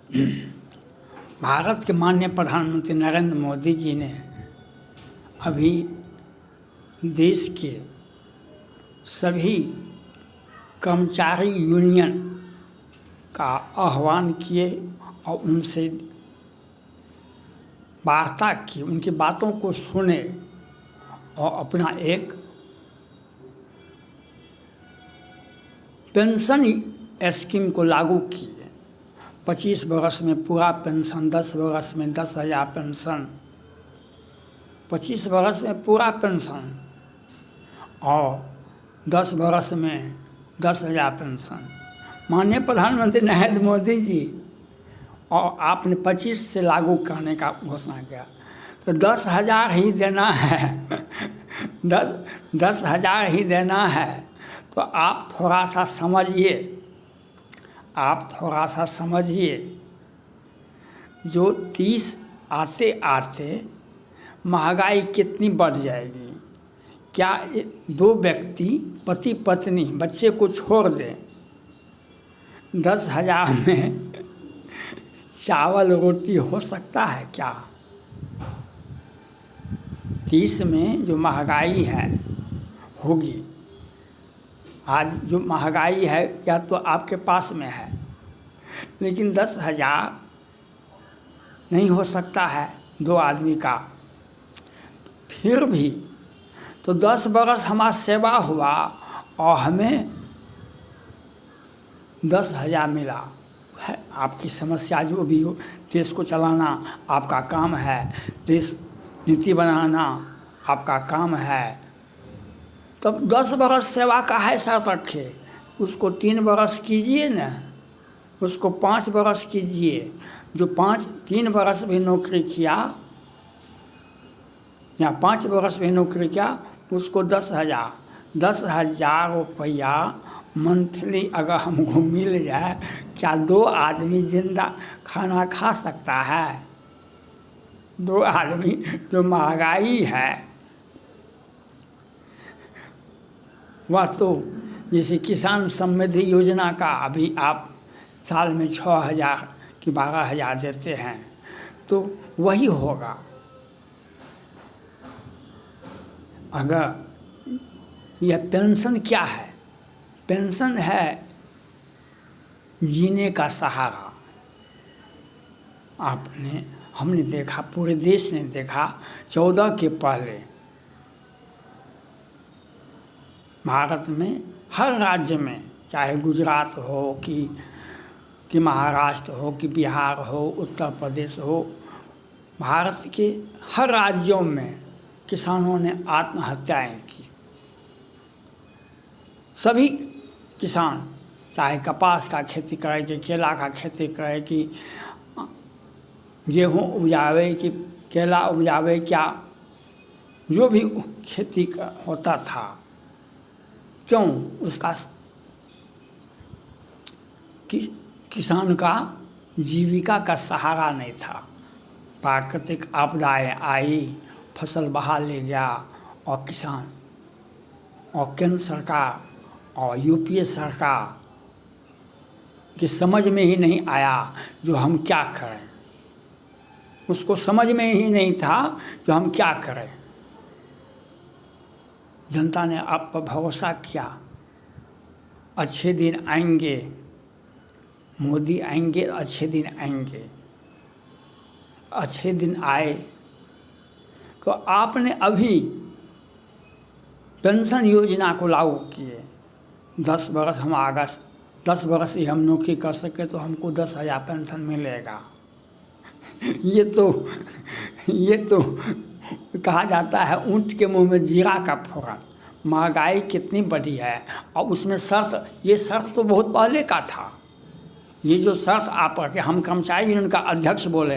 भारत के माननीय प्रधानमंत्री नरेंद्र मोदी जी ने अभी देश के सभी कर्मचारी यूनियन का आह्वान किए और उनसे वार्ता की, उनकी बातों को सुने और अपना एक पेंशन स्कीम को लागू किए। 25 वर्ष में पूरा पेंशन, 10 वर्ष में 10,000 पेंशन, 25 वर्ष में पूरा पेंशन और 10 वर्ष में 10,000 पेंशन। माननीय प्रधानमंत्री नरेंद्र मोदी जी और आपने 25 से लागू करने का घोषणा किया, तो 10,000 ही देना है। 10,000 ही देना है। तो आप थोड़ा सा समझिए, जो 30 आते आते महंगाई कितनी बढ़ जाएगी। क्या 2 व्यक्ति पति पत्नी बच्चे को छोड़ दें, 10,000 में चावल रोटी हो सकता है क्या? 30 में जो महंगाई है होगी, आज जो महंगाई है या तो आपके पास में है, लेकिन 10,000 नहीं हो सकता है 2 आदमी का। फिर भी तो 10 बरस हमारा सेवा हुआ और हमें 10,000 मिला है। आपकी समस्या जो भी हो, देश को चलाना आपका काम है, देश नीति बनाना आपका काम है, तब 10 बरस सेवा का है शर्त रखे। उसको 3 बरस कीजिए न, उसको 5 बरस कीजिए। जो 3 बरस भी नौकरी किया या 5 बरस भी नौकरी किया, उसको 10,000 रुपया मंथली अगर हमको मिल जाए, क्या 2 आदमी जिंदा खाना खा सकता है? 2 आदमी, जो महंगाई है वह तो, जैसे किसान समृद्धि योजना का अभी आप साल में 6,000 कि 12,000 देते हैं, तो वही होगा। अगर यह पेंशन क्या है? पेंशन है जीने का सहारा। हमने देखा, पूरे देश ने देखा, 14 के पहले भारत में हर राज्य में, चाहे गुजरात हो कि महाराष्ट्र हो कि बिहार हो, उत्तर प्रदेश हो, भारत के हर राज्यों में किसानों ने आत्महत्याएं की। सभी किसान, चाहे कपास का खेती करे कि केला का खेती करे कि गेहूँ उपजावे कि केला उपजावे, क्या जो भी खेती होता था, क्यों उसका किसान का जीविका का सहारा नहीं था। प्राकृतिक आपदाएं आई, फसल बहा ले गया और किसान और केंद्र सरकार और यूपीए सरकार की समझ में ही नहीं आया जो हम क्या करें। उसको समझ में ही नहीं था जो हम क्या करें। जनता ने आप पर भरोसा किया, अच्छे दिन आएंगे, मोदी आएंगे, अच्छे दिन आएंगे। अच्छे दिन आए तो आपने अभी पेंशन योजना को लागू किए। 10 बरस हम अगस्त 10 बरस ही हम नौकरी कर सके तो हमको 10,000 पेंशन मिलेगा। ये तो कहा जाता है ऊँट के मुंह में जीरा का फोड़न। महंगाई कितनी बढ़ी है और उसमें ये शर्त तो बहुत पहले का था। ये जो शर्त आप के, हम कर्मचारी यूनियन का अध्यक्ष बोले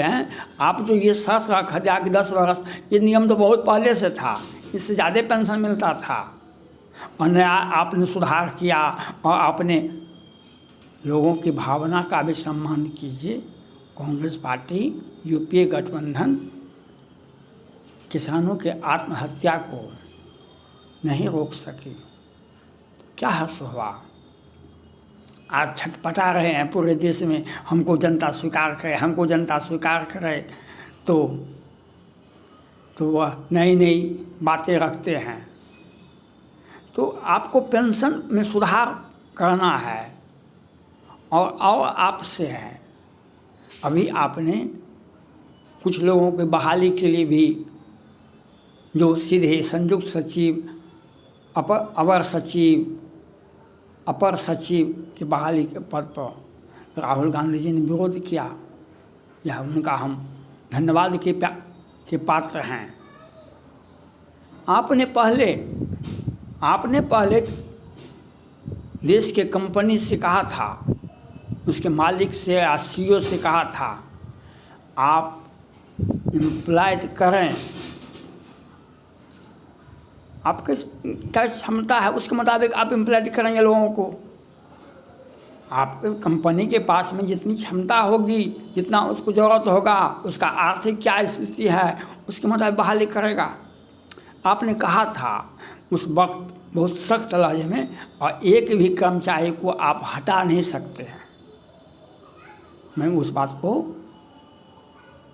हैं, आप जो ये शर्त रखा दिया कि 10 बरस, ये नियम तो बहुत पहले से था, इससे ज़्यादा पेंशन मिलता था। और नया आपने सुधार किया और आपने लोगों की भावना का भी सम्मान कीजिए। कांग्रेस पार्टी, यूपीए गठबंधन किसानों के आत्महत्या को नहीं रोक सकी। क्या हर्ष हुआ? आज छटपटा रहे हैं पूरे देश में, हमको जनता स्वीकार करे, हमको जनता स्वीकार करे, तो वह नई नई बातें रखते हैं। तो आपको पेंशन में सुधार करना है और आपसे है। अभी आपने कुछ लोगों के बहाली के लिए भी जो सीधे संयुक्त सचिव, अपर सचिव के बहाली के पद पर राहुल गांधी जी ने विरोध किया, यह उनका हम धन्यवाद के पात्र हैं। आपने पहले देश के कंपनी से कहा था, उसके मालिक से या CEO से कहा था, आप इम्प्लॉयड करें, आपके क्या क्षमता है उसके मुताबिक आप इम्प्लॉयड करेंगे लोगों को। आपके कंपनी के पास में जितनी क्षमता होगी, जितना उसको ज़रूरत होगा, उसका आर्थिक क्या स्थिति है, उसके मुताबिक बहाली करेगा। आपने कहा था उस वक्त बहुत सख्त लहजे में, और एक भी कर्मचारी को आप हटा नहीं सकते हैं। मैं उस बात को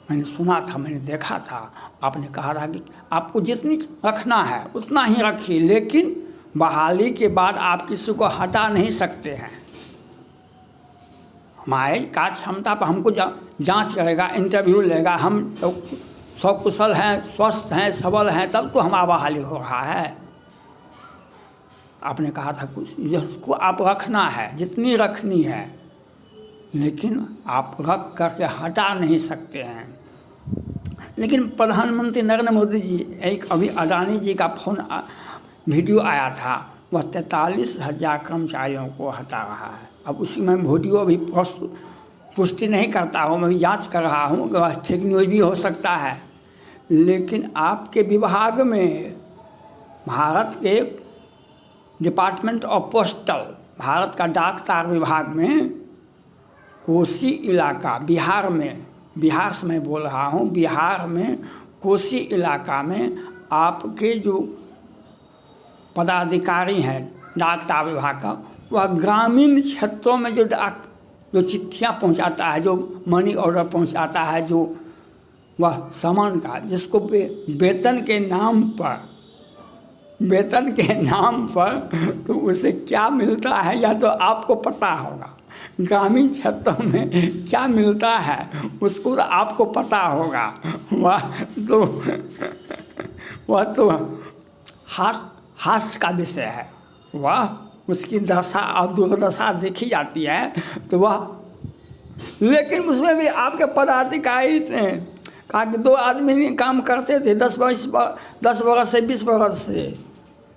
मैंने सुना था, मैंने देखा था। आपने कहा था कि आपको जितनी रखना है उतना ही रखिए, लेकिन बहाली के बाद आप किसी को हटा नहीं सकते हैं। हमारे का क्षमता पर हमको जांच करेगा, इंटरव्यू लेगा, हम तो सकुशल हैं, स्वस्थ हैं, सबल हैं, तब तो हमारा बहाली हो रहा है। आपने कहा था कुछ जिसको आप रखना है, जितनी रखनी है, लेकिन आप रख करके हटा नहीं सकते हैं। लेकिन प्रधानमंत्री नरेंद्र मोदी जी, एक अभी अडानी जी का वीडियो आया था, वह 43,000 कर्मचारियों को हटा रहा है। अब उसी में वीडियो अभी पुष्टि नहीं करता हूँ, मैं भी जांच कर रहा हूँ, फेक न्यूज़ भी हो सकता है। लेकिन आपके विभाग में, भारत के डिपार्टमेंट ऑफ पोस्टल, भारत का डाक तार विभाग में कोसी इलाका, बिहार से मैं बोल रहा हूँ, बिहार में कोसी इलाका में आपके जो पदाधिकारी हैं डाक तार विभाग का, वह ग्रामीण क्षेत्रों में जो चिट्ठियाँ पहुँचाता है, जो मनी ऑर्डर पहुँचाता है, जो वह सामान का, जिसको वेतन के नाम पर तो उसे क्या मिलता है या तो आपको पता होगा। ग्रामीण क्षेत्रों में क्या मिलता है उसको आपको पता होगा। वह तो हास्य का विषय है। वह उसकी दशा और दुर्दशा देखी जाती है तो वह, लेकिन उसमें भी आपके पदाधिकारी ने कहा कि 2 आदमी काम करते थे 10 वर्ष से 20 वर्ष से,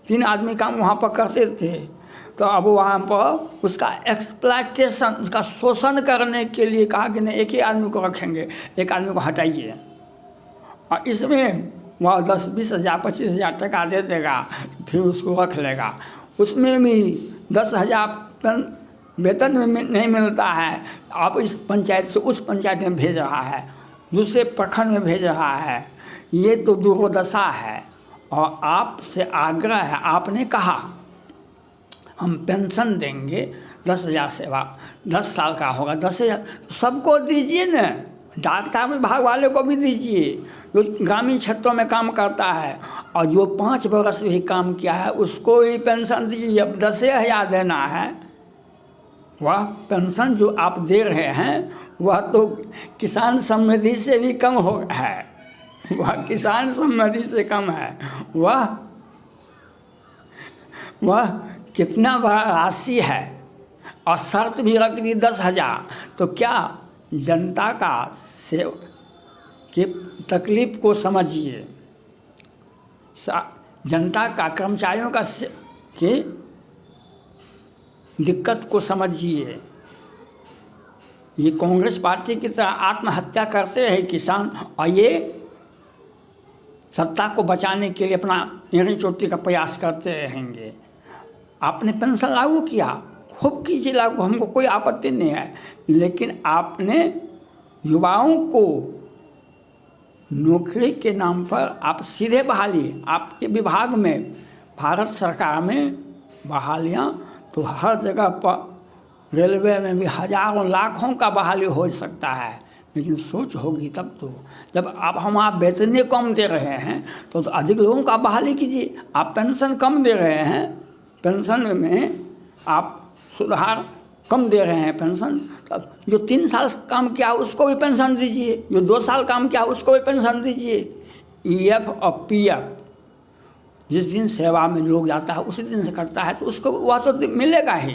3 आदमी काम वहाँ पर करते थे, तो अब वहाँ पर उसका एक्सप्लॉयटेशन, उसका शोषण करने के लिए कहा कि नहीं, एक ही आदमी को रखेंगे, एक आदमी को हटाइए, और इसमें वह 10-20 हज़ार 25 हज़ार टका दे देगा, फिर उसको रख लेगा। उसमें भी 10 हज़ार वेतन में नहीं मिलता है, आप इस पंचायत से उस पंचायत में भेज रहा है, दूसरे प्रखंड में भेज रहा है। ये तो दुर्दशा है। और आपसे आग्रह है, आपने कहा हम पेंशन देंगे 10,000 सेवा, 10 साल का होगा 10,000, सबको दीजिए न, डाक तार विभाग वाले को भी दीजिए जो ग्रामीण क्षेत्रों में काम करता है, और जो 5 वर्ष भी काम किया है उसको भी पेंशन दीजिए। अब 10,000 देना है, वह पेंशन जो आप दे रहे हैं वह तो किसान समृद्धि से भी कम है, वह किसान समृद्धि से कम है। वह कितना बड़ा राशि है, और शर्त भी रख दी 10,000, तो क्या जनता का के तकलीफ को समझिए, जनता का, कर्मचारियों का के दिक्कत को समझिए। ये कांग्रेस पार्टी की तरह आत्महत्या करते हैं किसान, और ये सत्ता को बचाने के लिए अपना एड़ी चोटी का प्रयास करते रहेंगे। आपने पेंशन लागू किया, खूब कीजिए लागू, हमको कोई आपत्ति नहीं है, लेकिन आपने युवाओं को नौकरी के नाम पर आप सीधे बहाली, आपके विभाग में, भारत सरकार में बहालियाँ तो हर जगह पर रेलवे में भी हजारों लाखों का बहाली हो सकता है, लेकिन सोच होगी तब तो। जब आप वेतन कम दे रहे हैं तो अधिक लोगों का बहाली कीजिए। आप पेंशन कम दे रहे हैं, पेंशन में आप सुधार कम दे रहे हैं पेंशन, तब जो 3 साल काम किया उसको भी पेंशन दीजिए, जो 2 साल काम किया उसको भी पेंशन दीजिए। EF और PF जिस दिन सेवा में लोग जाता है उसी दिन से करता है तो उसको वह तो मिलेगा ही,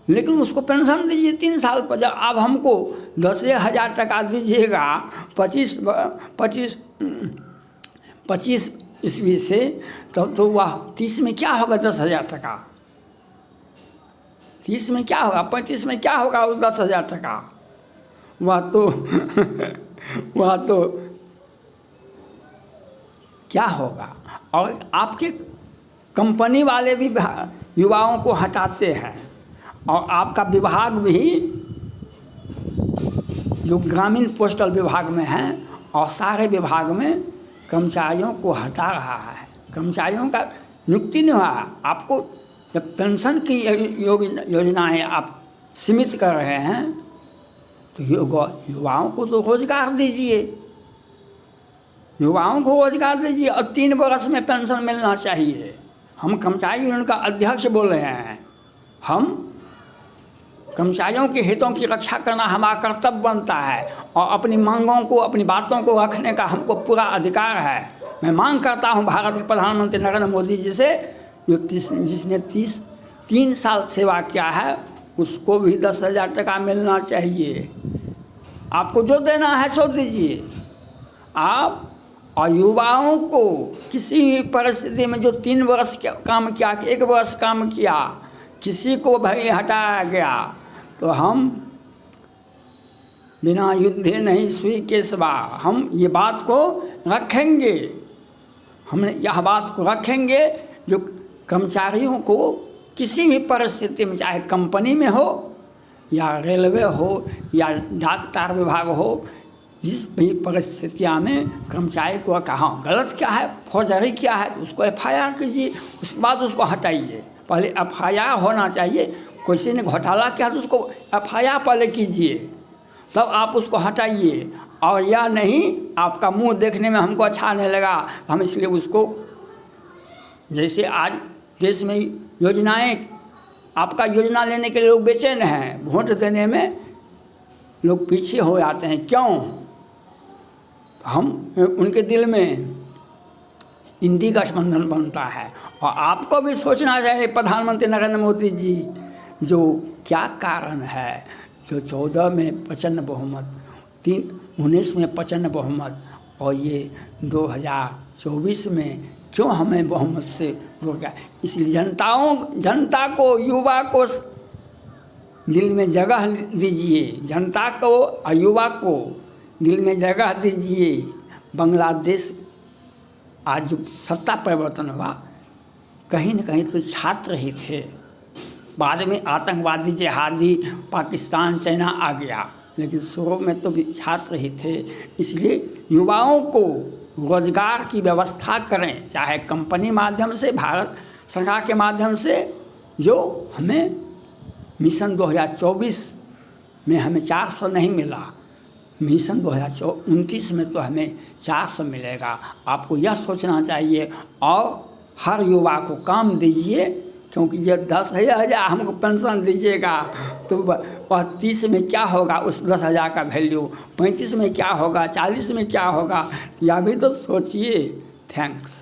लेकिन उसको पेंशन दीजिए 3 साल पर। जब आप हमको 10,000 टका दीजिएगा 25 ईस्वी से, तब तो वह 30 में क्या होगा 10,000 टका, 30 में क्या होगा, 35 में क्या होगा उस 10,000 टका, वह तो क्या होगा। और आपके कंपनी वाले भी युवाओं को हटाते हैं, और आपका विभाग भी जो ग्रामीण पोस्टल विभाग में है और सारे विभाग में कर्मचारियों को हटा रहा है, कर्मचारियों का नियुक्ति नहीं हुआ। आपको जब पेंशन की योजनाएं आप सीमित कर रहे हैं तो युवाओं को तो रोजगार दीजिए, युवाओं को रोजगार दीजिए, और 3 वर्ष में पेंशन मिलना चाहिए। हम कर्मचारी यूनियन का अध्यक्ष बोल रहे हैं, हम कर्मचारियों के हितों की रक्षा करना हमारा कर्तव्य बनता है, और अपनी मांगों को, अपनी बातों को रखने का हमको पूरा अधिकार है। मैं मांग करता हूं भारत के प्रधानमंत्री नरेंद्र मोदी जी से, जिसने 3 साल सेवा किया है उसको भी 10,000 टका मिलना चाहिए। आपको जो देना है सो दीजिए आप। और युवाओं को किसी भी परिस्थिति में जो 3 वर्ष काम किया, 1 वर्ष काम किया, किसी को भाई हटाया गया तो हम बिना युद्धे नहीं सुई केसवा, हम ये बात को रखेंगे, हमने यह बात को रखेंगे जो कर्मचारियों को किसी भी परिस्थिति में, चाहे कंपनी में हो या रेलवे हो या डाकतार विभाग हो, जिस भी परिस्थितियाँ में कर्मचारी को कहाँ गलत क्या है, फौजदारी क्या है, तो उसको FIR कीजिए, उसके बाद उसको हटाइए। पहले FIR होना चाहिए, किसी ने घोटाला किया तो उसको FIR पहले कीजिए, तब आप उसको हटाइए। और या नहीं, आपका मुंह देखने में हमको अच्छा नहीं लगा, हम इसलिए उसको, जैसे आज देश में योजनाएं, आपका योजना लेने के लिए लोग बेचैन हैं, वोट देने में लोग पीछे हो जाते हैं, क्यों? हम उनके दिल में इंडी गठबंधन बनता है। और आपको भी सोचना चाहिए प्रधानमंत्री नरेंद्र मोदी जी, जो क्या कारण है जो 14 में प्रचंड बहुमत, 19 में प्रचंड बहुमत, और ये 2024 में क्यों हमें बहुमत से रोक गया। इसलिए जनता को, युवा को दिल में जगह दीजिए, जनता को और युवा को दिल में जगह दीजिए। बांग्लादेश आज जो सत्ता परिवर्तन हुआ, कहीं न कहीं तो छात्र ही थे, बाद में आतंकवादी जिहादी पाकिस्तान चाइना आ गया, लेकिन शुरू में तो भी छात्र ही थे। इसलिए युवाओं को रोजगार की व्यवस्था करें, चाहे कंपनी माध्यम से, भारत सरकार के माध्यम से, जो हमें मिशन 2024 में हमें 400 नहीं मिला, मिशन 2029 में तो हमें 400 मिलेगा। आपको यह सोचना चाहिए और हर युवा को काम दीजिए, क्योंकि ये 10,000 हमको पेंशन दीजिएगा तो वह 30 में क्या होगा, उस 10,000 का वैल्यू 35 में क्या होगा, 40 में क्या होगा, यह भी तो सोचिए। थैंक्स।